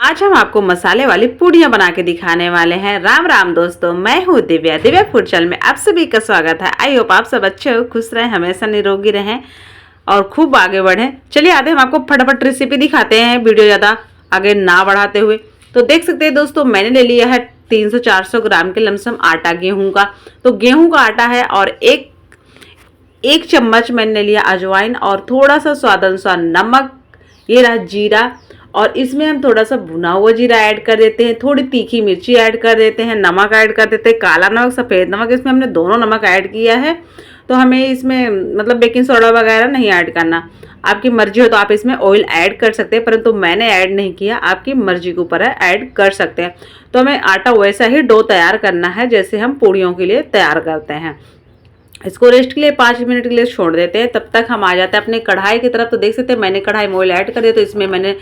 आज हम आपको मसाले वाली पूड़ियाँ बना के दिखाने वाले हैं। राम राम दोस्तों, मैं हूँ दिव्या। दिव्या फूड चैनल में आप सभी का स्वागत है। आई होप आप सब अच्छे हो, खुश रहें, हमेशा निरोगी रहें और खूब आगे बढ़ें। चलिए आते हम आपको फटाफट रेसिपी दिखाते हैं, वीडियो ज़्यादा आगे ना बढ़ाते हुए। तो देख सकते हैं दोस्तों, मैंने ले लिया है 300-400 ग्राम के लमसम आटा गेहूँ का। तो गेहूँ का आटा है और एक चम्मच मैंने लिया अजवाइन और थोड़ा सा स्वाद अनुसार नमक, ये रहा जीरा। और इसमें हम थोड़ा सा भुना हुआ जीरा ऐड कर देते हैं, थोड़ी तीखी मिर्ची ऐड कर देते हैं, नमक ऐड कर देते हैं, काला नमक, सफ़ेद नमक, इसमें हमने दोनों नमक ऐड किया है। तो हमें इसमें मतलब बेकिंग सोडा वगैरह नहीं ऐड करना। आपकी मर्जी हो तो आप इसमें ऑयल ऐड कर सकते हैं, परंतु मैंने ऐड नहीं किया, आपकी मर्जी के ऊपर है, ऐड कर सकते हैं। तो हमें आटा वैसा ही डो तैयार करना है जैसे हम पूड़ियों के लिए तैयार करते हैं। इसको रेस्ट के लिए 5 मिनट के लिए छोड़ देते हैं। तब तक हम आ जाते हैं अपने कढ़ाई की तरफ। तो देख सकते हैं मैंने कढ़ाई में ऑयल ऐड कर दिया। तो इसमें मैंने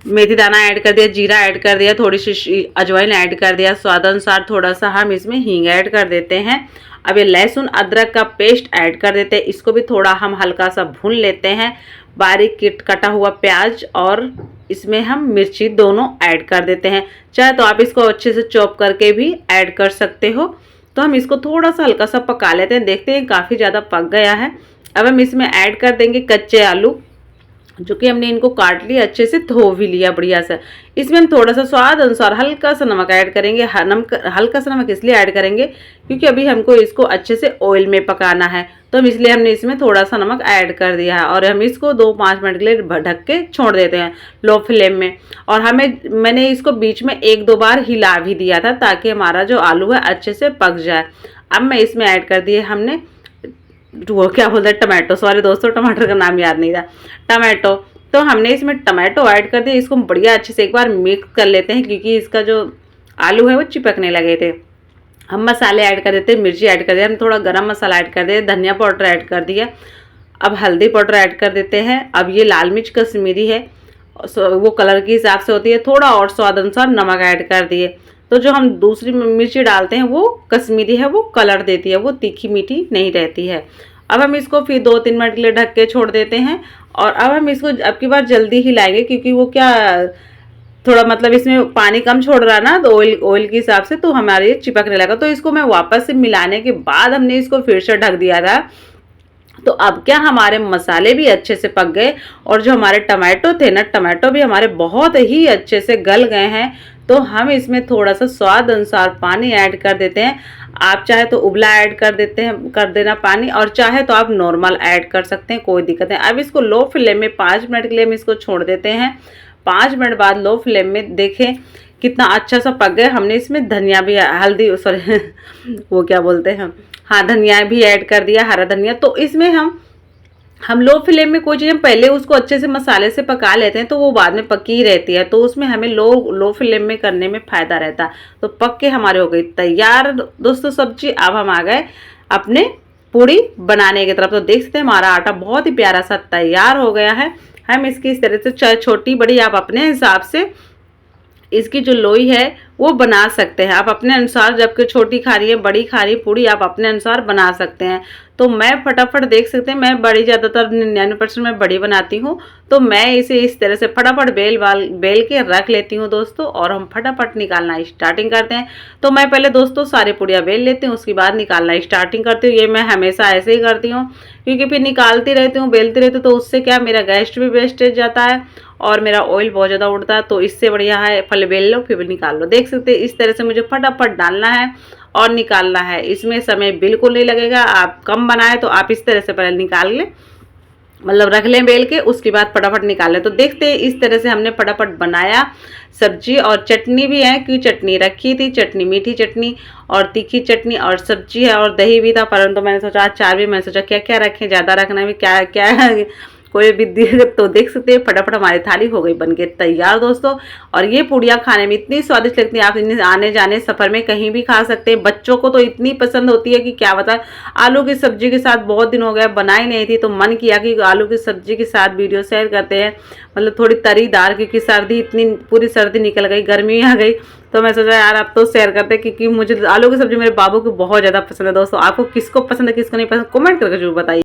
मेथी दाना ऐड कर दिया, जीरा ऐड कर दिया, थोड़ी सी अजवाइन ऐड कर दिया, स्वाद अनुसार थोड़ा सा हम इसमें हींग ऐड कर देते हैं। अब ये लहसुन अदरक का पेस्ट ऐड कर देते हैं, इसको भी थोड़ा हम हल्का सा भून लेते हैं। बारीक कटा हुआ प्याज और इसमें हम मिर्ची दोनों ऐड कर देते हैं। चाहे तो आप इसको अच्छे से चॉप करके भी ऐड कर सकते हो। तो हम इसको थोड़ा सा हल्का सा पका लेते हैं। देखते हैं काफ़ी ज़्यादा पक गया है। अब हम इसमें ऐड कर देंगे कच्चे आलू, जो कि हमने इनको काट लिया, अच्छे से धो भी लिया बढ़िया से। इसमें हम थोड़ा सा स्वाद अनुसार हल्का सा नमक ऐड करेंगे। हल्का सा नमक इसलिए ऐड करेंगे क्योंकि अभी हमको इसको अच्छे से ऑयल में पकाना है, तो हम इसलिए हमने इसमें थोड़ा सा नमक ऐड कर दिया है। और हम इसको 2-5 मिनट के लिए ढक के छोड़ देते हैं लो फ्लेम में। और मैंने इसको बीच में 1-2 बार हिला भी दिया था ताकि हमारा जो आलू है अच्छे से पक जाए। अब मैं इसमें ऐड कर दिए हमने वो क्या बोलते हैं, टमाटो। सॉरी दोस्तों, टमाटर का नाम याद नहीं था, टमाटो। तो हमने इसमें टमाटो ऐड कर दिया। इसको बढ़िया अच्छे से एक बार मिक्स कर लेते हैं क्योंकि इसका जो आलू है वो चिपकने लगे थे। हम मसाले ऐड कर देते हैं, मिर्ची ऐड कर दिया, हम थोड़ा गरम मसाला ऐड कर दिया, धनिया पाउडर ऐड कर दिया। अब हल्दी पाउडर ऐड कर देते हैं। अब ये लाल मिर्च कश्मीरी है, वो कलर के हिसाब से होती है, थोड़ा और स्वाद अनुसार नमक ऐड कर दिए। तो जो हम दूसरी मिर्ची डालते हैं वो कश्मीरी है, वो कलर देती है, वो तीखी मीठी नहीं रहती है। अब हम इसको फिर 2-3 मिनट के लिए ढक के छोड़ देते हैं। और अब हम इसको अब की बार जल्दी हिलाएंगे क्योंकि वो क्या थोड़ा मतलब इसमें पानी कम छोड़ रहा ना, तो ऑयल के हिसाब से तो हमारे चिपकने लगा। तो इसको मैं वापस से मिलाने के बाद हमने इसको फिर से ढक दिया था। तो अब क्या हमारे मसाले भी अच्छे से पक गए और जो हमारे टमाटो थे ना, टमाटो भी हमारे बहुत ही अच्छे से गल गए हैं। तो हम इसमें थोड़ा सा स्वाद अनुसार पानी ऐड कर देते हैं। आप चाहे तो उबला ऐड कर देना पानी, और चाहे तो आप नॉर्मल ऐड कर सकते हैं, कोई दिक्कत नहीं। अब इसको लो फ्लेम में 5 मिनट के लिए हम इसको छोड़ देते हैं। 5 मिनट बाद लो फ्लेम में देखें कितना अच्छा सा पक गया। हमने इसमें धनिया भी, हल्दी सॉरी वो क्या बोलते हैं, हाँ धनिया भी ऐड कर दिया, हरा धनिया। तो इसमें हम लो फ्लेम में कोई चीज़ हम पहले उसको अच्छे से मसाले से पका लेते हैं तो वो बाद में पकी ही रहती है, तो उसमें हमें लो फ्लेम में करने में फ़ायदा रहता है। तो पक के हमारे हो गई तैयार दोस्तों सब्जी। अब हम आ गए अपने पूड़ी बनाने की तरफ। तो देख सकते हैं हमारा आटा बहुत ही प्यारा सा तैयार हो गया है। हम इसकी इस तरह से चाहे छोटी बड़ी आप अपने हिसाब से इसकी जो लोई है वो बना सकते हैं, आप अपने अनुसार। जबकि छोटी खा रही है, बड़ी खा रही है पूड़ी, आप अपने अनुसार बना सकते हैं। तो मैं फटाफट देख सकते हैं, मैं बड़ी ज़्यादातर 99% मैं बड़ी बनाती हूँ। तो मैं इसे इस तरह से फटाफट बेल के रख लेती हूँ दोस्तों, और हम फटाफट निकालना स्टार्टिंग करते हैं। तो मैं पहले दोस्तों सारी पूड़ियाँ बेल लेती हूँ, उसके बाद निकालना स्टार्टिंग करती हूँ। ये मैं हमेशा ऐसे ही करती हूँ क्योंकि फिर निकालती रहती हूँ, बेलती रहती हूँ, तो उससे क्या मेरा गैस भी वेस्टेज जाता है और मेरा ऑयल बहुत ज़्यादा उड़ता है। तो इससे बढ़िया है पहले बेल लो फिर निकाल लो। देख सकते हैं इस तरह से मुझे फटाफट डालना है और निकालना है। इसमें समय बिल्कुल नहीं लगेगा। आप कम बनाए तो आप इस तरह से पहले निकाल लें, मतलब रख लें बेल के, उसके बाद फटाफट निकाल लें। तो देखते हैं इस तरह से हमने फटाफट बनाया सब्जी। और चटनी भी है क्योंकि चटनी रखी थी, चटनी मीठी चटनी और तीखी चटनी और सब्जी है और दही भी था, परंतु मैंने सोचा अचार भी, मैंने सोचा क्या क्या रखें, ज़्यादा रखना भी क्या क्या कोई भी। तो देख सकते हैं फटाफट हमारी थाली हो गई बनके तैयार दोस्तों। और ये पूड़ियाँ खाने में इतनी स्वादिष्ट लगती हैं, आप इन्हें आने जाने सफ़र में कहीं भी खा सकते हैं। बच्चों को तो इतनी पसंद होती है कि क्या बताएं। आलू की सब्जी के साथ बहुत दिन हो गया बनाई नहीं थी, तो मन किया कि आलू की सब्जी के साथ वीडियो शेयर करते हैं, मतलब थोड़ी तरीदार, क्योंकि सर्दी इतनी पूरी सर्दी निकल गई, गर्मी आ गई। तो मैं सोचा यार अब तो शेयर करते हैं क्योंकि मुझे आलू की सब्जी मेरे बाबू को बहुत ज़्यादा पसंद है दोस्तों। आपको किसको पसंद है किसको नहीं पसंद कमेंट करके जरूर बताइए।